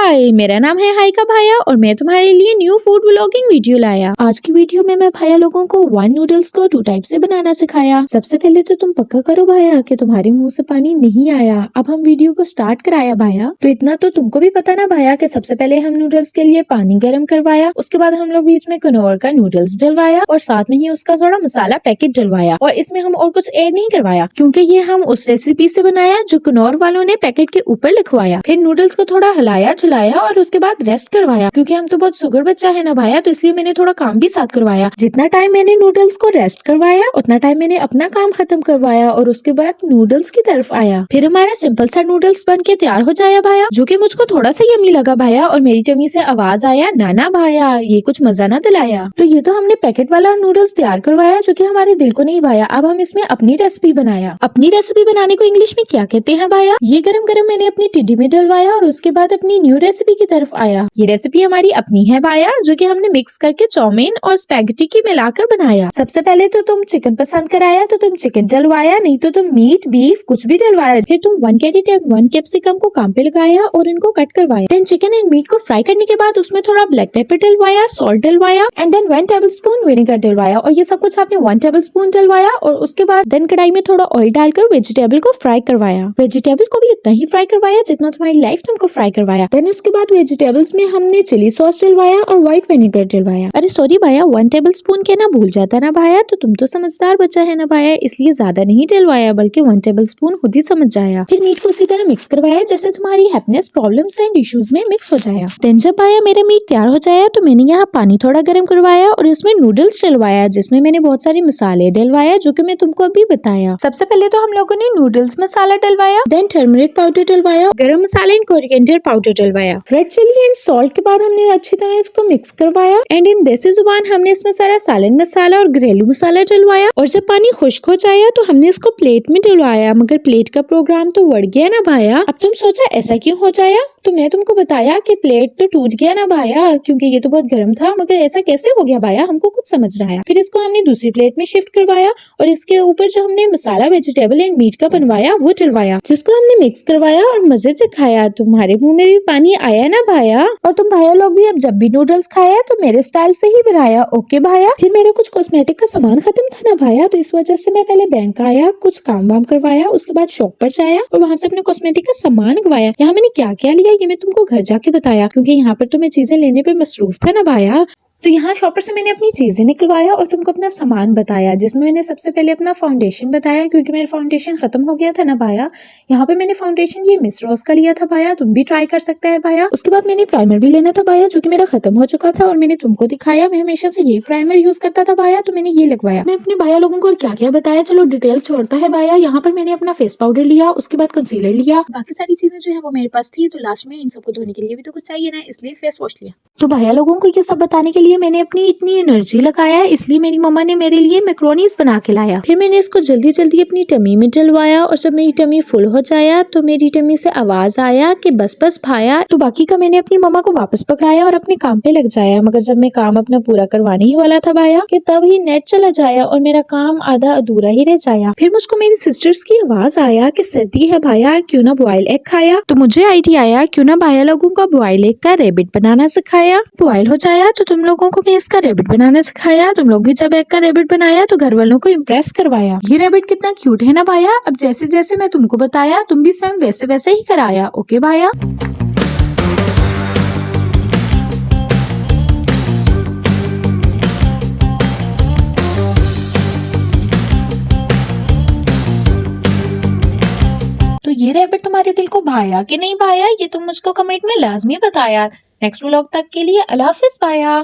हाय, मेरा नाम है हाइका भाया और मैं तुम्हारे लिए न्यू फूड व्लॉगिंग वीडियो लाया। आज की वीडियो में मैं भाया लोगों को वन नूडल्स को 2 टाइप से बनाना सिखाया। सबसे पहले तो तुम पक्का करो भाया कि तुम्हारे मुंह से पानी नहीं आया। अब हम वीडियो को स्टार्ट कराया भाया। तो इतना तो तुमको भी पता ना भाया कि सबसे पहले हम नूडल्स के लिए पानी गर्म करवाया, उसके बाद हम लोग बीच में कनौर का नूडल्स डलवाया और साथ में ही उसका थोड़ा मसाला पैकेट डलवाया। और इसमें हम और कुछ ऐड नहीं करवाया क्योंकि ये हम उस रेसिपी से बनाया जो कनौर वालों ने पैकेट के ऊपर लिखवाया। फिर नूडल्स को थोड़ा हिलाया झुलाया और उसके बाद रेस्ट करवाया क्योंकि हम तो बहुत शुगर बच्चा है ना भाया, तो इसलिए मैंने थोड़ा काम भी साथ करवाया। जितना टाइम मैंने नूडल्स को रेस्ट करवाया उतना टाइम मैंने अपना काम खत्म करवाया और उसके बाद नूडल्स की तरफ आया। फिर हमारा सिंपल सा नूडल्स बन के तैयार हो जाया भाया, जो कि मुझको थोड़ा सा यम्मी लगा भाया। और मेरी टमी से आवाज आया, नाना भाया ये कुछ मजा ना दिलाया। तो ये तो हमने पैकेट वाला नूडल्स तैयार करवाया जो कि हमारे दिल को नहीं भाया। अब हम इसमें अपनी रेसिपी बनाया। अपनी रेसिपी बनाने को इंग्लिश में क्या कहते हैं भाया? ये गरम गरम मैंने अपनी टिड्डी में डलवाया और उसके बाद अपनी न्यू रेसिपी की तरफ आया। ये रेसिपी हमारी अपनी है भाया, जो कि हमने मिक्स करके चाउमीन और स्पैगेटी की मिलाकर बनाया। सबसे पहले तो तुम चिकन पसंद कराया तो तुम चिकन डलवाया, नहीं तो तुम मीट बीफ कुछ भी डलवाया। फिर तुम 1 कैरेट एंड 1 कैप्सिकम को काम पे लगाया और इनको कट करवाया। देन चिकन एंड मीट को फ्राई करने के बाद उसमें थोड़ा ब्लैक पेपर डलवाया, सॉल्ट डलवाया एंड देन 1 टेबलस्पून विनेगर डलवाया। और ये सब कुछ आपने 1 टेबलस्पून डलवाया और उसके बाद देन कढ़ाई में थोड़ा ऑयल डालकर वेजिटेबल को फ्राई करवाया। वेजिटेबल को भी उतना ही फ्राई करवाया जितना तुम्हारी लाइफ तुमको फ्राई करवाया। देन उसके बाद वेजिटेबल्स में हमने चिली सॉस डलवाया और व्हाइट विनेगर डलवाया। अरे सॉरी भाया, 1 टेबलस्पून के ना भूल जाता ना भाया, तो तुम तो समझदार बच्चा है ना भाया, इसलिए ज्यादा नहीं डलवाया बल्कि 1 टेबलस्पून खुद ही समझ जाया। फिर मीट को उसी तरह मिक्स करवाया जैसे तुम्हारी हैप्पीनेस प्रॉब्लम्स एंड इश्यूज में मिक्स हो जाया। देन जब भाया मेरा मीट तैयार हो जाया तो मैंने यहाँ पानी थोड़ा गर्म करवाया और इसमें नूडल्स डलवाया जिसमें मैंने बहुत सारे मसाले डलवाया जो कि मैं तुमको अभी बताया। सबसे पहले तो हम लोगों ने नूडल्स मसाला डलवाया, देन टर्मरिक पाउडर डलवाया, garam masala and coriander powder डलवाया, रेड चिली एंड सॉल्ट के बाद हमने अच्छी तरह इसको मिक्स करवाया एंड इन देसी जुबान हमने इसमें सारा सालन मसाला और घरेलू मसाला डलवाया। और जब पानी खुश्क हो जाया तो हमने इसको प्लेट में डलवाया, मगर प्लेट का प्रोग्राम तो बढ़ गया ना भाया। अब तुम सोचा ऐसा क्यों हो जाया, तो मैं तुमको बताया कि प्लेट तो टूट गया ना भाया क्योंकि ये तो बहुत गर्म था, मगर ऐसा कैसे हो गया भाया हमको कुछ समझ रहा है। फिर इसको हमने दूसरी प्लेट में शिफ्ट करवाया और इसके ऊपर जो हमने मसाला वेजिटेबल एंड मीट का बनवाया वो डलवाया, जिसको हमने मिक्स करवाया और मजे से खाया। तुम्हारे मुंह में भी पानी आया ना भाया? और तुम भाया लोग भी अब जब भी नूडल्स खाया तो मेरे स्टाइल से ही बनाया, ओके भाया? फिर मेरा कुछ कॉस्मेटिक का सामान खत्म था ना भाया, तो इस वजह से मैं पहले बैंक आया, कुछ काम वाम करवाया, उसके बाद शॉप पर जाया और वहाँ से अपने कॉस्मेटिक का सामान मंगवाया। यहाँ मैंने क्या क्या लिया ये मैं तुमको घर जाके बताया क्योंकि यहाँ पर तो मैं चीजें लेने पर मसरूफ था ना भाया। तो यहाँ शॉपर से मैंने अपनी चीजें निकलवाया और तुमको अपना सामान बताया, जिसमें मैंने सबसे पहले अपना फाउंडेशन बताया क्योंकि मेरा फाउंडेशन खत्म हो गया था ना भाया। यहाँ पे मैंने फाउंडेशन ये मिस रोज का लिया था भाया, तुम भी ट्राई कर सकते हैं भाया। उसके बाद मैंने प्राइमर भी लेना था भाया जो कि मेरा खत्म हो चुका था और मैंने तुमको दिखाया। मैं हमेशा से ये प्राइमर यूज करता था भाया, तो मैंने ये लगवाया। मैं अपने भाया लोगों को क्या क्या बताया चलो डिटेल छोड़ता है भाया। यहाँ पर मैंने अपना फेस पाउडर लिया, उसके बाद कंसीलर लिया, बाकी सारी चीजें जो है वो मेरे पास थी। तो लास्ट में इन सबको धोने के लिए भी तो कुछ चाहिए ना, इसलिए फेस वॉश लिया। तो भाया लोगों को ये सब बताने के लिए मैंने अपनी इतनी एनर्जी लगाया, इसलिए मेरी मम्मा ने मेरे लिए मैक्रोनीज बना के लाया। फिर मैंने इसको जल्दी जल्दी अपनी टमी में डलवाया और जब मेरी टमी फुल हो जाया तो मेरी टमी से आवाज आया कि बस बस भाया। तो बाकी का मैंने अपनी मम्मा को वापस पकड़ाया और अपने काम पे लग जाया। मगर जब मैं काम अपना पूरा करवाने ही वाला था भाया कि तब ही नेट चला जाया और मेरा काम आधा अधूरा ही रह जाया। फिर मुझको मेरी सिस्टर्स की आवाज आया कि सर्दी है भाया क्यों ना बॉयल एग खाया। तो मुझे आइडिया आया क्यों ना भाया लोगों का बॉयल एग का रेबिट बनाना सिखाया। बॉयल हो जाया तो तुम लोगों को मैं इसका रेबिट बनाना सिखाया। तुम लोग भी जब एग का रेबिट बनाया तो घर वालों को इम्प्रेस करवाया। ये रेबिट कितना क्यूट है ना भाया। अब जैसे जैसे मैं तुमको बताया तुम भी सेम वैसे वैसे ही कराया, ओके भाया? तो ये रेबिट तुम्हारे दिल को भाया कि नहीं भाया, ये तुम मुझको कमेंट में लाजमी बताया। नेक्स्ट व्लॉग तक के लिए अल्लाह हाफिज भाया।